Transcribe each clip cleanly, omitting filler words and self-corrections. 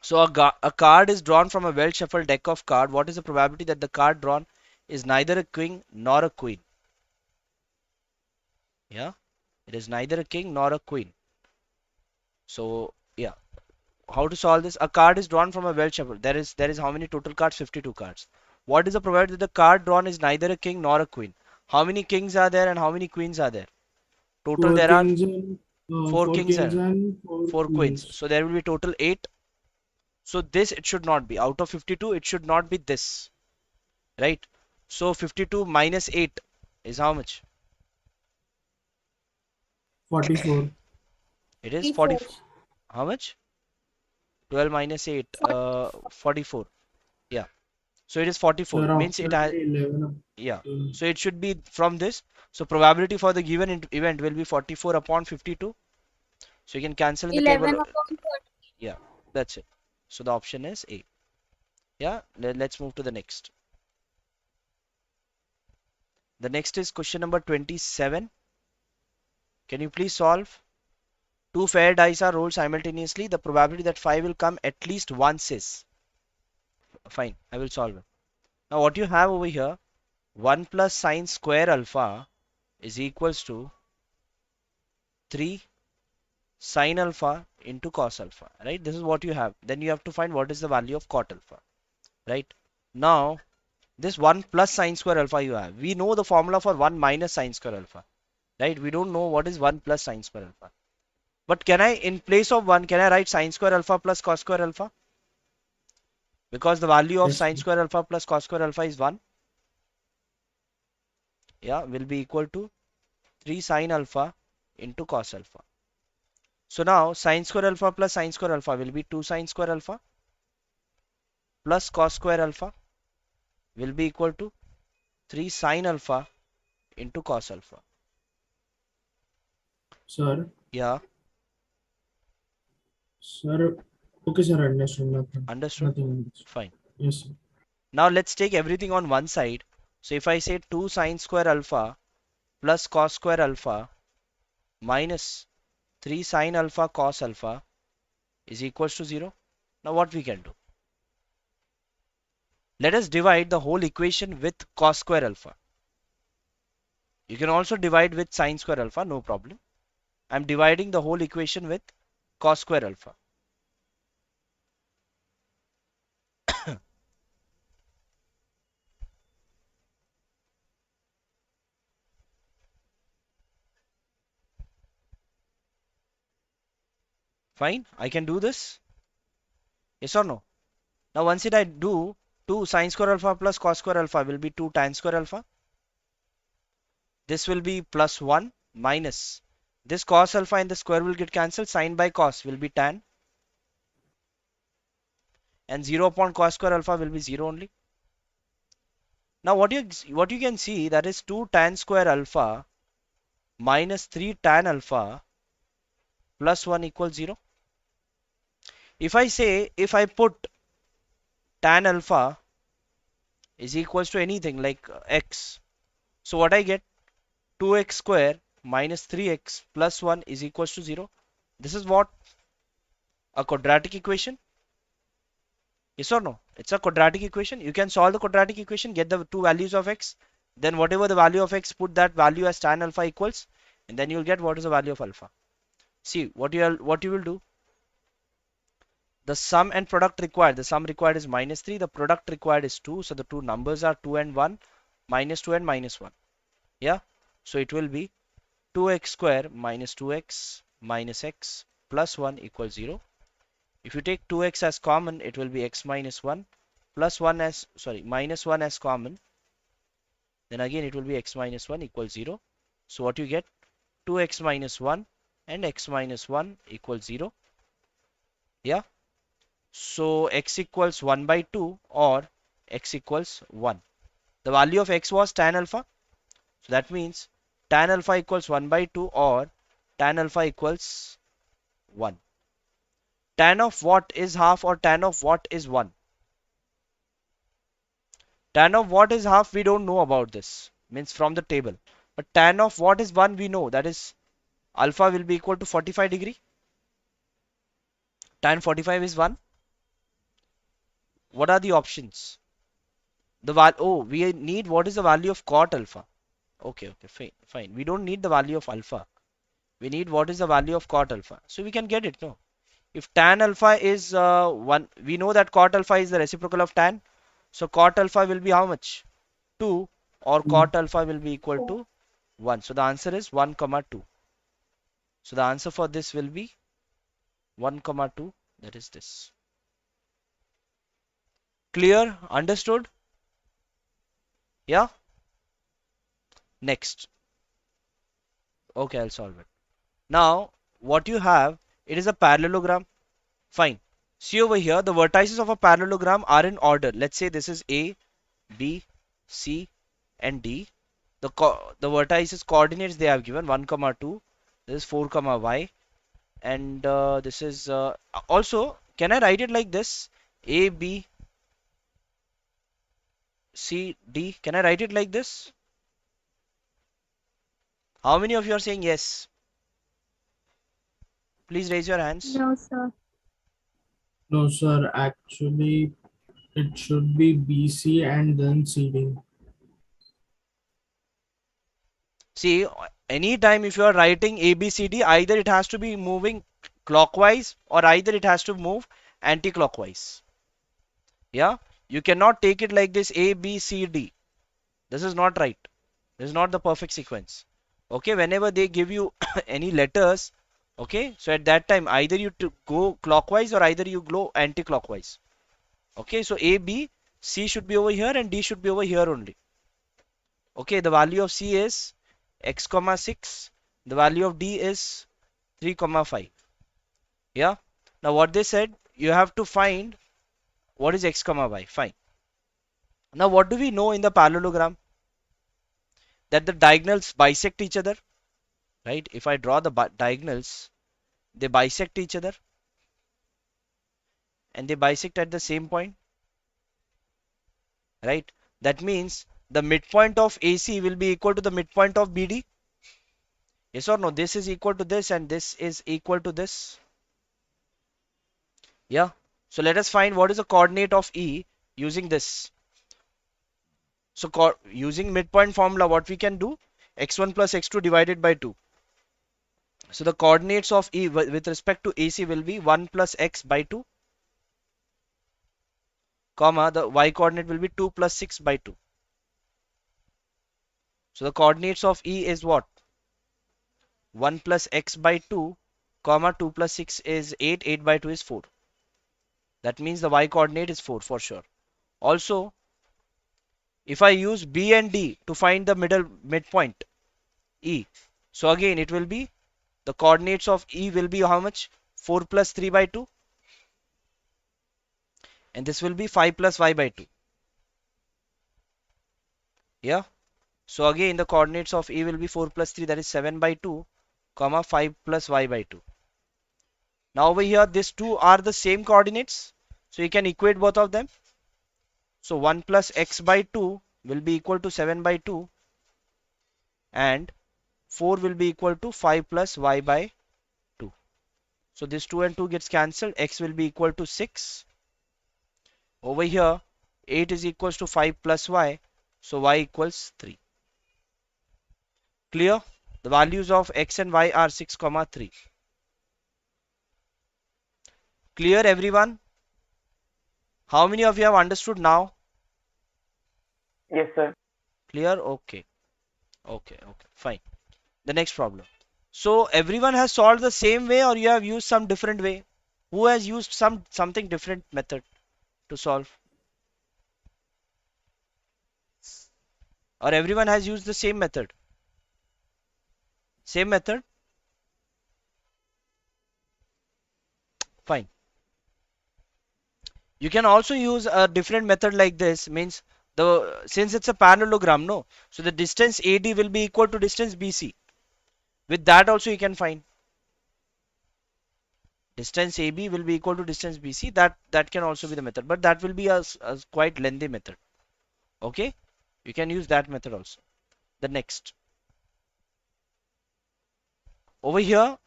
So a card is drawn from a well shuffled deck of card. What is the probability that the card drawn is neither a king nor a queen? Yeah, it is neither a king nor a queen. So yeah, how to solve this? A card is drawn from a well shuffled. There is how many total cards? 52 cards. What is the probability that the card drawn is neither a king nor a queen? How many kings are there and how many queens are there? Total Four there are kings and four four kings kings and and four four queens. queens. So there will be total 8. So this it should not be. Out of 52, it should not be this, right? So 52 minus 8 is how much? 44. It is 40. 44. How much? 12 minus 8, 44. Yeah. So it is 44. Sir, Means it option has, A 11. yeah. Okay. So it should be from this. So probability for the given event will be 44 upon 52. So you can cancel in the 11 table. upon 30. Yeah, that's it. So the option is A. Yeah, let's move to the next. The next is question number 27. Can you please solve? Two fair dice are rolled simultaneously. The probability that 5 will come at least once is. Fine, I will solve it. Now what you have over here, 1 plus sine square alpha is equals to 3 sine alpha into cos alpha, right? This is what you have. Then you have to find what is the value of cot alpha, right? Now, this 1 plus sine square alpha you have. We know the formula for 1 minus sine square alpha, right? We don't know what is 1 plus sine square alpha. But can I, in place of 1, can I write sine square alpha plus cos square alpha? Because the value of Yes, sine sir. square alpha plus cos square alpha is 1. Yeah, will be equal to 3 sine alpha into cos alpha. So now sine square alpha plus sine square alpha will be 2 sine square alpha plus cos square alpha will be equal to 3 sine alpha into cos alpha. Sir, Yeah, sir. Okay, sir. Understood. Nothing. understood? Nothing else. Fine. Yes, sir. Now let's take everything on one side. So if I say 2 sine square alpha plus cos square alpha minus 3 sine alpha cos alpha is equals to 0. Now what we can do? Let us divide the whole equation with cos square alpha. You can also divide with sine square alpha, no problem. I'm dividing the whole equation with cos square alpha. Fine, I can do this. Yes or no? Now once it I do, 2 sine square alpha plus cos square alpha will be 2 tan square alpha. This will be plus 1 minus. This cos alpha and the square will get cancelled. Sine by cos will be tan. And 0 upon cos square alpha will be 0 only. Now what you can see, that is 2 tan square alpha minus 3 tan alpha plus 1 equals 0. If I put tan alpha is equals to anything like x. So what I get? 2x square minus 3x plus 1 is equals to 0. This is what? A quadratic equation. Yes or no? It's a quadratic equation. You can solve the quadratic equation, get the two values of x. Then whatever the value of x, put that value as tan alpha equals. And then you'll get what is the value of alpha. See, what you will do? The sum and product required. The sum required is minus 3. The product required is 2. So the two numbers are 2 and 1. Minus 2 and minus 1. Yeah. So it will be 2x square minus 2x minus x plus 1 equals 0. If you take 2x as common, it will be x minus 1 plus 1 as, sorry, minus 1 as common. Then again it will be x minus 1 equals 0. So what you get? 2x minus 1 and x minus 1 equals 0. Yeah. So x equals 1 by 2 or x equals 1. The value of x was tan alpha. So that means tan alpha equals 1 by 2 or tan alpha equals 1. Tan of what is half or tan of what is 1? Tan of what is half, we don't know about this. Means from the table. But tan of what is 1, we know. That is alpha will be equal to 45 degree. Tan 45 is 1. What are the options? We need what is the value of cot alpha. Okay, fine. We don't need the value of alpha. We need what is the value of cot alpha. So we can get it, no? If tan alpha is 1, we know that cot alpha is the reciprocal of tan. So cot alpha will be how much? 2, or Mm. cot alpha will be equal to 1. So the answer is 1 comma 2. So the answer for this will be 1 comma 2. That is this. Clear? Understood? Yeah? Next. Okay, I'll solve it. Now, what you have, it is a parallelogram. Fine. See over here, the vertices of a parallelogram are in order. Let's say this is A, B, C, and D. The vertices coordinates they have given 1 comma 2. This is 4 comma y, and this is also. Can I write it like this? A, B, C, D. Can I write it like this? How many of you are saying yes? Please raise your hands. No, sir. No, sir. Actually, it should be BC and then CD. See, anytime if you are writing A, B, C, D, either it has to be moving clockwise or either it has to move anti-clockwise. Yeah, you cannot take it like this A, B, C, D. This is not right. This is not the perfect sequence. Okay, whenever they give you any letters, okay, so at that time either you to go clockwise or either you go anti-clockwise. Okay, so A, B, C should be over here and D should be over here only. Okay, the value of C is x comma 6. The value of D is 3 comma 5. Yeah. Now what they said, you have to find what is x comma y. Fine. Now what do we know in the parallelogram? That the diagonals bisect each other, right? If I draw the diagonals, they bisect each other and they bisect at the same point, right? That means the midpoint of AC will be equal to the midpoint of BD. Yes or no? This is equal to this and this is equal to this. Yeah. So let us find what is the coordinate of E using this. So using midpoint formula, what we can do? X1 plus x2 divided by 2. So the coordinates of E with respect to AC will be 1 plus x by 2, comma, the y coordinate will be 2 plus 6 by 2. So the coordinates of E is what? 1 plus x by 2, comma, 2 plus 6 is 8, 8 by 2 is 4. That means the y coordinate is 4 for sure. Also, if I use B and D to find the midpoint E, so again it will be the coordinates of E will be how much? 4 plus 3 by 2, and this will be 5 plus y by 2. Yeah. So again the coordinates of E will be 4 plus 3, that is 7 by 2, comma, 5 plus y by 2. Now over here these two are the same coordinates, so you can equate both of them. So 1 plus x by 2 will be equal to 7 by 2 and 4 will be equal to 5 plus y by 2. So this 2 and 2 gets cancelled. X will be equal to 6. Over here 8 is equals to 5 plus y, so y equals 3. Clear? The values of x and y are 6 comma 3. Clear everyone? How many of you have understood now? Yes, sir. Clear? Okay, fine. The next problem. So everyone has solved the same way or you have used some different way? Who has used something different method to solve? Or everyone has used the same method? Same method? Fine. You can also use a different method like this, means since it's a parallelogram, no? So the distance AD will be equal to distance BC. With that also you can find. Distance AB will be equal to distance BC. That can also be the method, but that will be a quite lengthy method. Okay? You can use that method also. The next. Over here,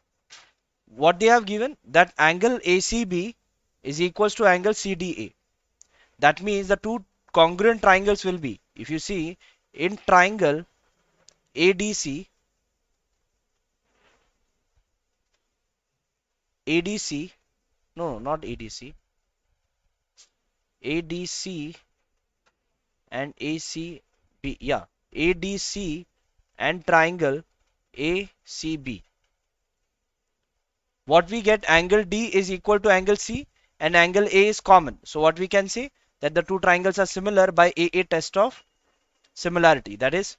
what they have given, that angle ACB is equals to angle CDA. That means the two congruent triangles will be, if you see in triangle ADC, no, not ADC, ADC and ACB, yeah, ADC and triangle ACB. What we get, angle D is equal to angle C and angle A is common. So what we can say, that the two triangles are similar by AA test of similarity. That is,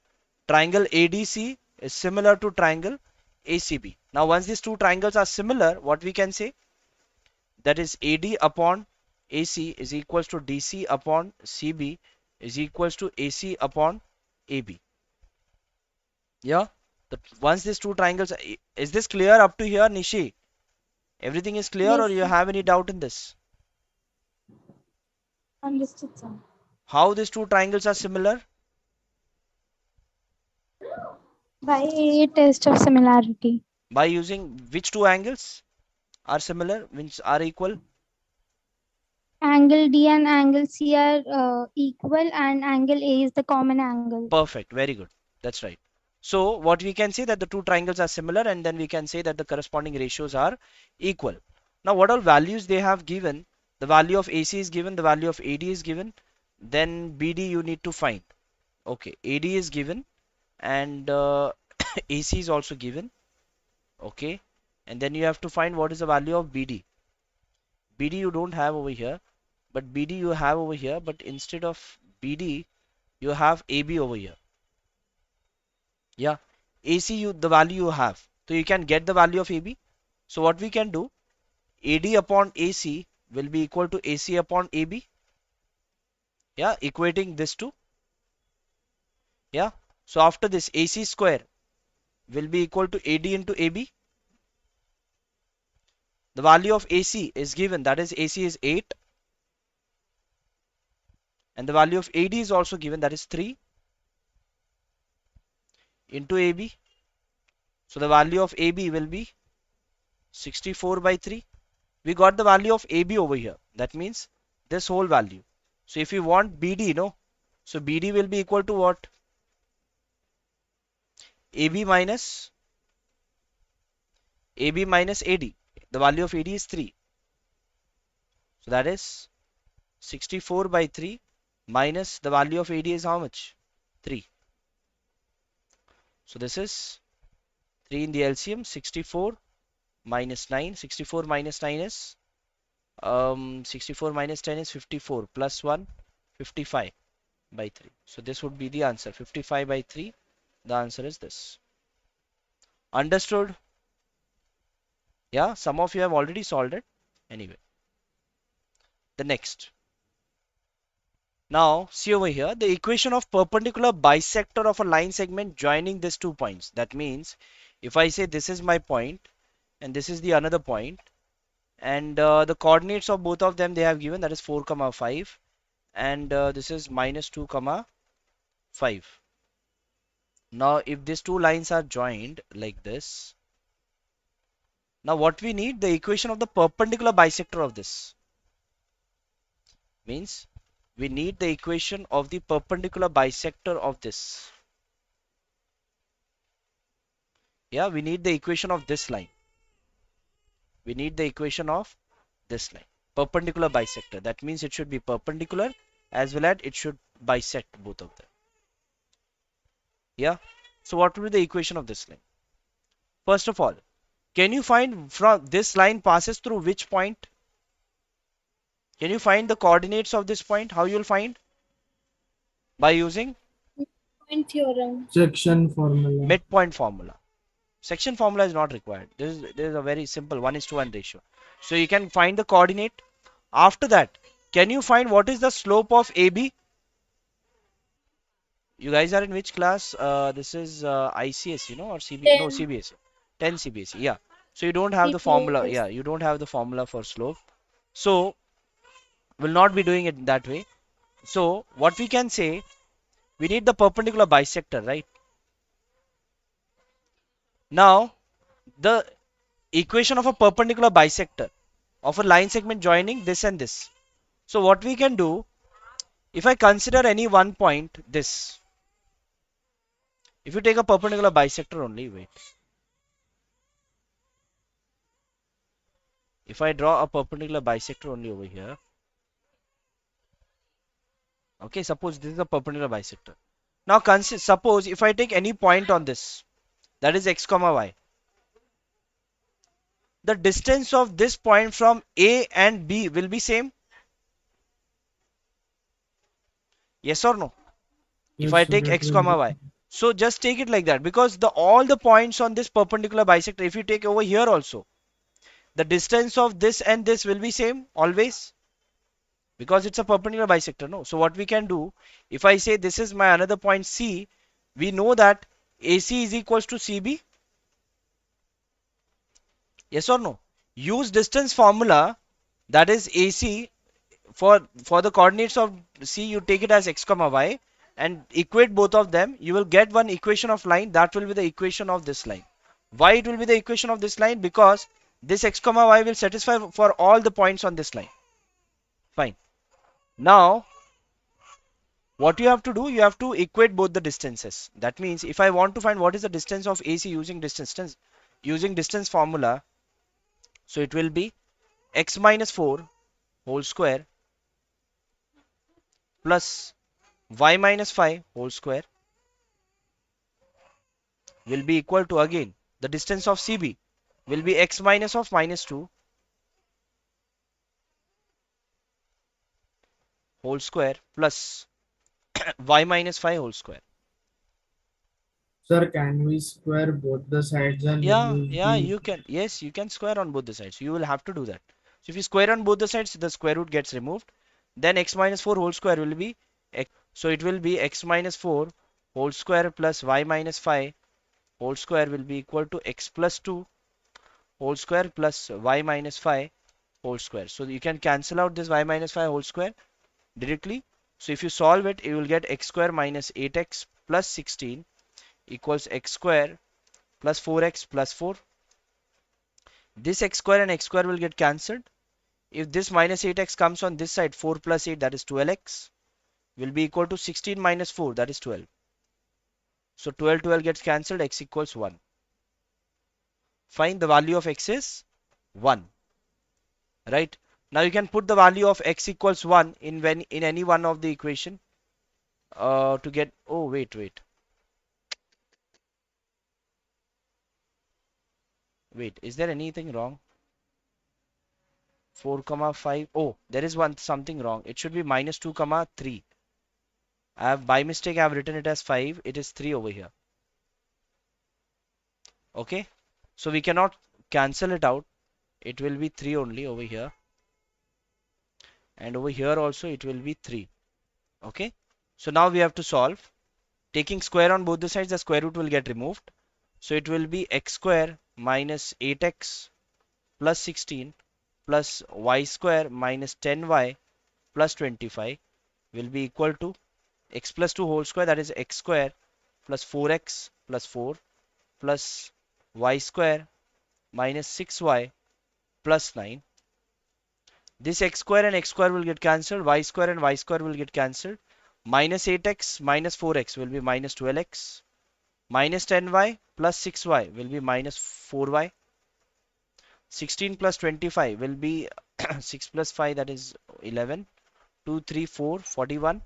triangle ADC is similar to triangle ACB. Now once these two triangles are similar, what we can say, that is AD upon AC is equals to DC upon CB is equals to AC upon AB. Yeah, once these two triangles, is this clear up to here, Nishi? Everything is clear, Yes, or you sir. have any doubt in this? Understood, sir. How these two triangles are similar? By a test of similarity. By using which two angles are similar, which are equal? Angle D and angle C are equal, and angle A is the common angle. Perfect, very good. That's right. So what we can say, that the two triangles are similar, and then we can say that the corresponding ratios are equal. Now what all values they have given? The value of AC is given, the value of AD is given, then BD you need to find. Okay, AD is given, and AC is also given. Okay, and then you have to find what is the value of BD. BD you don't have over here, but BD you have over here, but instead of BD you have AB over here. Yeah, AC the value you have, so you can get the value of AB. So what we can do, AD upon AC will be equal to AC upon AB. Yeah, equating this two. Yeah, so after this, AC square will be equal to AD into AB. The value of AC is given, that is AC is 8, and the value of AD is also given, that is 3 into AB. So the value of AB will be 64 by 3. We got the value of AB over here. That means this whole value. So if you want BD, no? So BD will be equal to what? AB minus AD. The value of AD is 3. So that is 64 by 3 minus the value of AD is how much? 3. So this is 3 in the LCM, 64 minus 9. 64 minus 9 is 64 minus 10 is 54 plus 1, 55 by 3. So this would be the answer, 55 by 3. The answer is this. Understood? Yeah, some of you have already solved it. Anyway, the next. Now, see over here, the equation of perpendicular bisector of a line segment joining these 2 points. That means, if I say this is my point and this is the another point, and the coordinates of both of them they have given, that is 4, 5, and this is minus 2, 5. Now, if these two lines are joined like this, now what we need, the equation of the perpendicular bisector of this. Means we need the equation of the perpendicular bisector of this. Yeah, we need the equation of this line. We need the equation of this line. Perpendicular bisector. That means it should be perpendicular as well as it should bisect both of them. Yeah. So what will be the equation of this line? First of all, can you find from this line passes through which point? Can you find the coordinates of this point? How you will find? By using Point theorem. Section formula. midpoint formula. Section formula is not required. This is a very simple 1:1 ratio. So you can find the coordinate. After that, can you find what is the slope of AB? You guys are in which class? This is ICSE, no, or CBSE? No, 10. CBSE. 10 CBSE. Yeah. So you don't have the formula. CBSE. Yeah, you don't have the formula for slope. So we'll not be doing it that way. So what we can say, we need the perpendicular bisector, right? Now the equation of a perpendicular bisector of a line segment joining this and this. So what we can do, If I consider any one point, this. If you take a perpendicular bisector only, wait. If I draw a perpendicular bisector only over here. Okay, suppose this is a perpendicular bisector. Now suppose if I take any point on this, that is x comma y. The distance of this point from A and B will be same? Yes or no? If Yes, I sir, take it x will comma be. y. So just take it like that, because all the points on this perpendicular bisector, if you take over here also, the distance of this and this will be same always, because it's a perpendicular bisector, no? So what we can do, if I say this is my another point C, we know that AC is equals to CB. Yes or no? Use distance formula, that is AC, for the coordinates of C, you take it as x comma y and equate both of them. You will get one equation of line, that will be the equation of this line. Why it will be the equation of this line? Because this x comma y will satisfy for all the points on this line. Fine. Now what you have to do, you have to equate both the distances. That means if I want to find what is the distance of AC using distance formula, so it will be x minus 4 whole square plus y minus 5 whole square will be equal to, again, the distance of CB will be x minus of minus 2 whole square plus y minus 5 whole square. Sir, can we square both the sides and remove Yeah, the? you can. Yes, you can square on both the sides. You will have to do that. So if you square on both the sides, the square root gets removed. Then x minus 4 whole square will be x. So it will be x minus 4 whole square plus y minus 5 whole square will be equal to x plus 2 whole square plus y minus 5 whole square. So you can cancel out this y minus 5 whole square directly. So if you solve it, you will get x square minus 8x plus 16 equals x square plus 4x plus 4. This x square and x square will get cancelled. If this minus 8x comes on this side, 4 plus 8, that is 12x, will be equal to 16 minus 4, that is 12. So 12 gets cancelled, x equals 1. Find the value of x is 1. Right? Now you can put the value of x equals 1 in any one of the equation to get. Oh, wait. Wait, is there anything wrong? 4 comma 5. Oh, there is something wrong. It should be minus 2 comma 3. By mistake I have written it as 5. It is 3 over here. Okay, so we cannot cancel it out. It will be 3 only over here, and over here also it will be 3. Okay, so now we have to solve. Taking square on both the sides, the square root will get removed. So it will be x square minus 8x plus 16 plus y square minus 10y plus 25 will be equal to x plus 2 whole square, that is x square plus 4x plus 4 plus y square minus 6y plus 9. This x square and x square will get cancelled. Y square and y square will get cancelled. Minus 8x minus 4x will be minus 12x. Minus 10y plus 6y will be minus 4y. 16 plus 25 will be 6 plus 5, that is 11. 2, 3, 4, 41.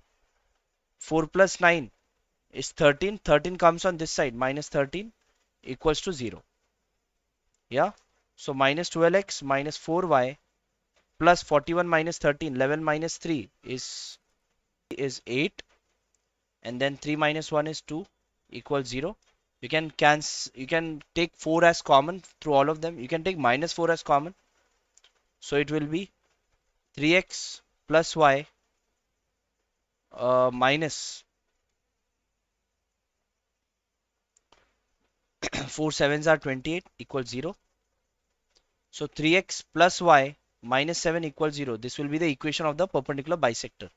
4 plus 9 is 13. 13 comes on this side. Minus 13 equals to 0. Yeah. So minus 12x minus 4y plus 41 minus 13, 11 minus 3 is 8, and then 3 minus 1 is 2 equals 0. You can take 4 as common through all of them. You can take minus 4 as common. So it will be 3x plus y minus 4 sevens are 28 equals 0. So 3x plus y minus 7 equals 0. This will be the equation of the perpendicular bisector.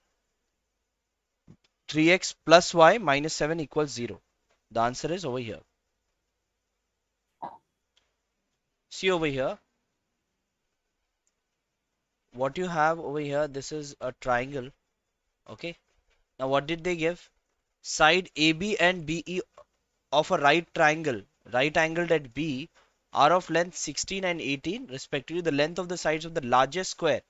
3x plus y minus 7 equals 0. The answer is over here. See over here. What you have over here, this is a triangle. Okay. Now what did they give? Side AB and BE of a right triangle, right angled at B, are of length 16 and 18 respectively. The length of the sides of the largest square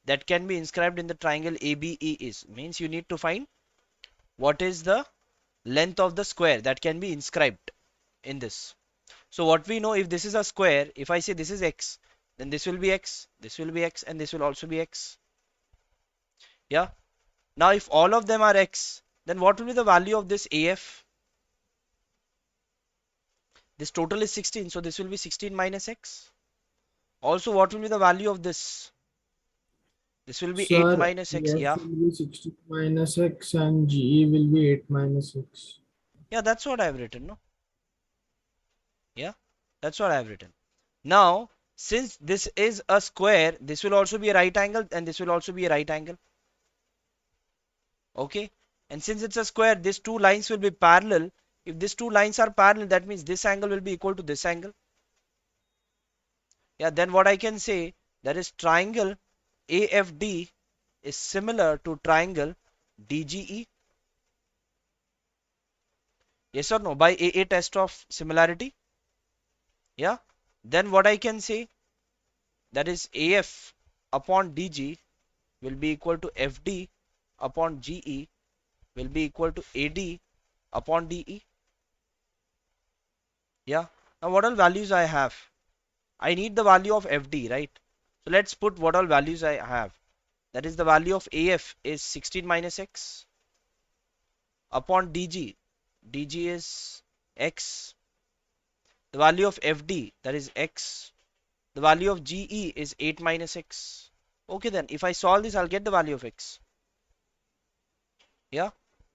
that can be inscribed in the triangle ABE is, means you need to find what is the length of the square that can be inscribed in this. So what we know, if this is a square, if I say this is x, then this will be x, this will be x, and this will also be x. Yeah. Now if all of them are x, then what will be the value of this AF? This total is 16, so this will be 16 minus x. Also, what will be the value of this? This will be 8 Sir, minus x. F Yeah. will be 16 minus x and GE will be 8 minus x. Yeah, that's what I've written, no? Yeah, that's what I've written. Now, since this is a square, this will also be a right angle and this will also be a right angle. Okay. And since it's a square, these two lines will be parallel. If these two lines are parallel, that means this angle will be equal to this angle. Yeah, then what I can say, that is triangle AFD is similar to triangle DGE. Yes or no? By AA test of similarity. Yeah. Then what I can say, that is AF upon DG will be equal to FD upon GE will be equal to AD upon DE. Yeah. Now what all values I have? I need the value of FD, right? So let's put what all values I have. That is the value of AF is 16 minus x upon DG. DG is x. The value of FD, that is x. The value of GE is 8 minus x. Okay, then if I solve this, I'll get the value of x. Yeah.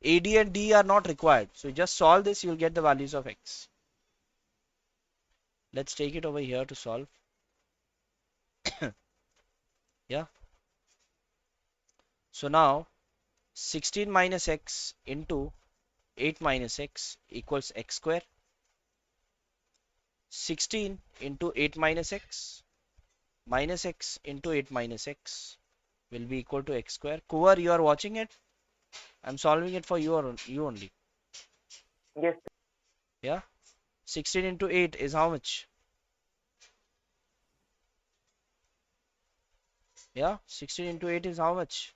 AD and D are not required. So just solve this, you'll get the values of x. Let's take it over here to solve. Yeah. So now 16 minus x into 8 minus x equals x square. 16 into 8 minus x into 8 minus x will be equal to x square. Kuvar, you are watching it? I'm solving it for you only. Yes. Yeah. 16 into 8 is how much? Yeah. 16 into 8 is how much?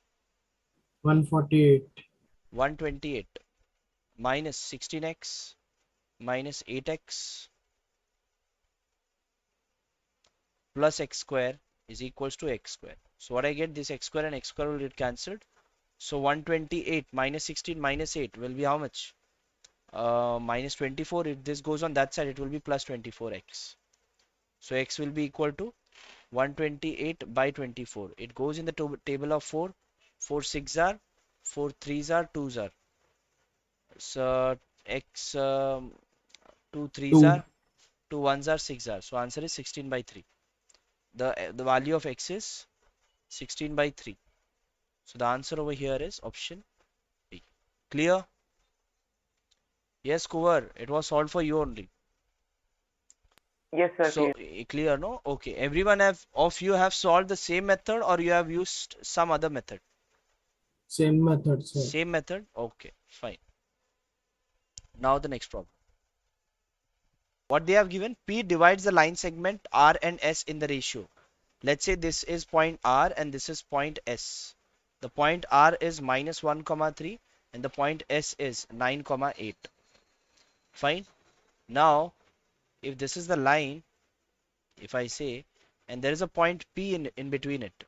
148. 128 minus 16x minus 8x plus x square is equals to x square. So what I get, this x square and x square will get cancelled. So 128 minus 16 minus 8 will be how much? Minus 24. If this goes on that side, it will be plus 24x. So x will be equal to 128 by 24. It goes in the table of 4. 4 6 are, 4 3s are, 2s are. So x 2 3s 2. are, 2 1s are, 6 are. So answer is 16 by 3. The value of x is 16 by 3. So the answer over here is option B. Clear? Yes, Kuvar, it was solved for you only. Yes, sir. So clear, no? Okay. Everyone of you have solved the same method or you have used some other method? Same method, sir. Same method? Okay, fine. Now the next problem. What they have given, P divides the line segment R and S in the ratio. Let's say this is point R and this is point S. The point R is minus 1, 3 and the point S is 9, 8. Fine. Now, if this is the line, if I say, and there is a point P in between it,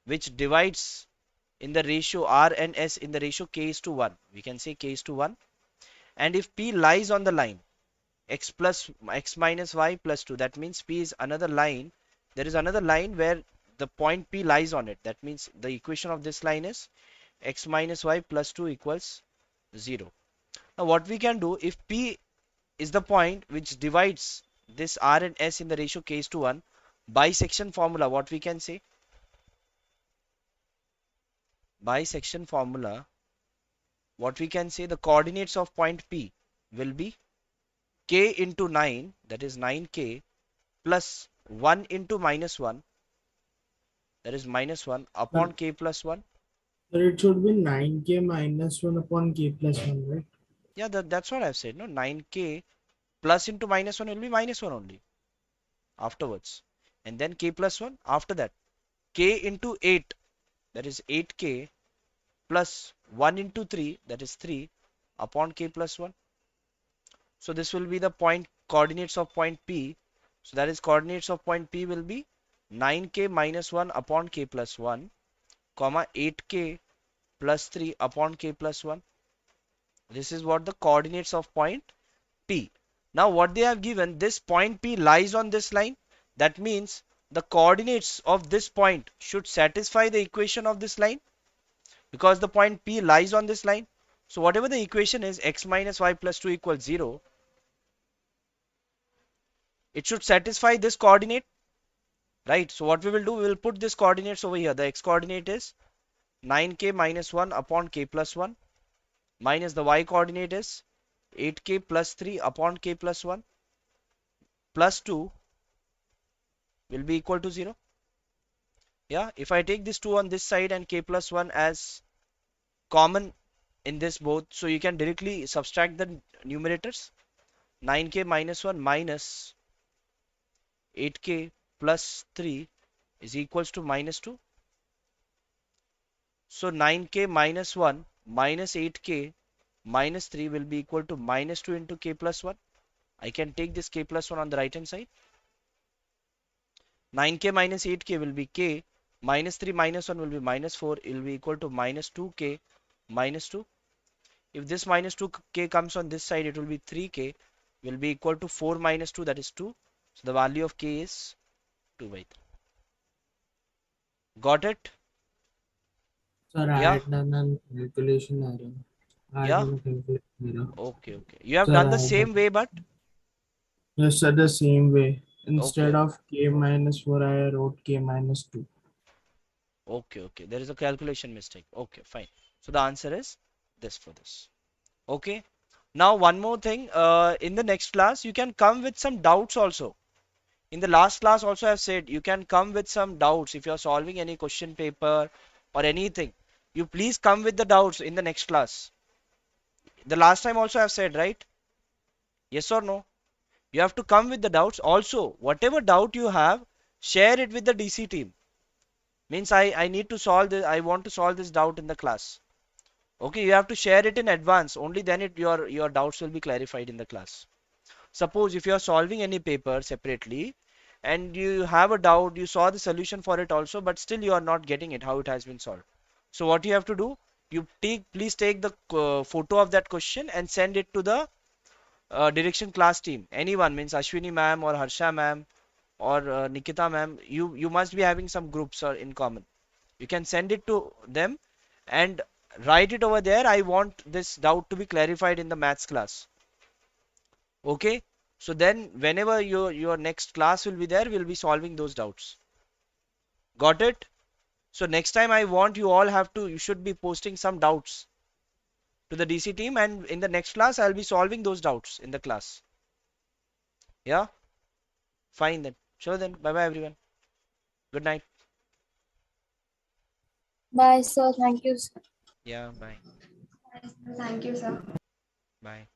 which divides in the ratio R and S in the ratio K is to 1. We can say K is to 1. And if P lies on the line, x minus y plus 2, that means P is another line. There is another line where the point P lies on it. That means the equation of this line is x minus y plus 2 equals 0. Now what we can do, if P is the point which divides this R and S in the ratio K is to 1, bisection formula, what we can say? Bisection formula, what we can say, the coordinates of point P will be k into 9, that is 9k, plus 1 into minus 1, that is minus 1, upon k plus 1. Sir, it should be 9k minus 1 upon k plus 1, right? Yeah, that's what I've said. No, 9k plus into minus 1 will be minus 1 only afterwards. And then k plus 1 after that. K into 8, that is 8k plus 1 into 3, that is 3 upon k plus 1. So this will be the point coordinates of point P. So that is coordinates of point P will be 9k minus 1 upon k plus 1, comma 8k plus 3 upon k plus 1. This is what the coordinates of point P. Now what they have given, this point P lies on this line. That means the coordinates of this point should satisfy the equation of this line because the point P lies on this line. So whatever the equation is, x minus y plus 2 equals 0, it should satisfy this coordinate, right? So what we will do, we will put this coordinates over here. The x coordinate is 9k minus 1 upon k plus 1 minus the y coordinate is 8k plus 3 upon k plus 1 plus 2 will be equal to 0. Yeah, if I take this 2 on this side and k plus 1 as common in this both, so you can directly subtract the numerators. 9k minus 1 minus 8k plus 3 is equals to minus 2. So 9k minus 1 minus 8k minus 3 will be equal to minus 2 into k plus 1. I can take this k plus 1 on the right hand side. 9k minus 8k will be k, minus 3 minus 1 will be minus 4, it will be equal to minus 2k minus 2. If this minus 2k comes on this side, it will be 3k, will be equal to 4 minus 2, that is 2. So the value of k is 2 by 3. Got it? Sir, I Yeah? had done a calculation error. I had Yeah? done a calculation error. Okay, okay. You have Sir, done the I had same done. way, but Yes, sir, the same way. Instead okay, of k minus 4, I wrote k minus 2. okay, okay. There is a calculation mistake. Okay, fine. So the answer is this for this. Okay. Now one more thing. In the next class, you can come with some doubts also. In the last class also I've said you can come with some doubts if you're solving any question paper or anything. You please come with the doubts in the next class. The last time also I've said, right? Yes or no? You have to come with the doubts. Also, whatever doubt you have, share it with the DC team. Means I need to solve this, I want to solve this doubt in the class. Okay, you have to share it in advance. Only then your doubts will be clarified in the class. Suppose if you are solving any paper separately and you have a doubt, you saw the solution for it also, but still you are not getting it, how it has been solved. So what you have to do, please take the photo of that question and send it to the direction class team. Anyone, means Ashwini ma'am or Harsha ma'am or Nikita ma'am, you must be having some groups or in common. You can send it to them and write it over there. I want this doubt to be clarified in the maths class. Okay, so then whenever your next class will be there, we'll be solving those doubts. Got it? So next time I want you should be posting some doubts to the DC team, and in the next class I'll be solving those doubts in the class. Yeah, fine then. Sure then. Bye bye everyone. Good night. Bye, sir. Thank you, sir. Yeah, bye. Thank you, sir. Bye.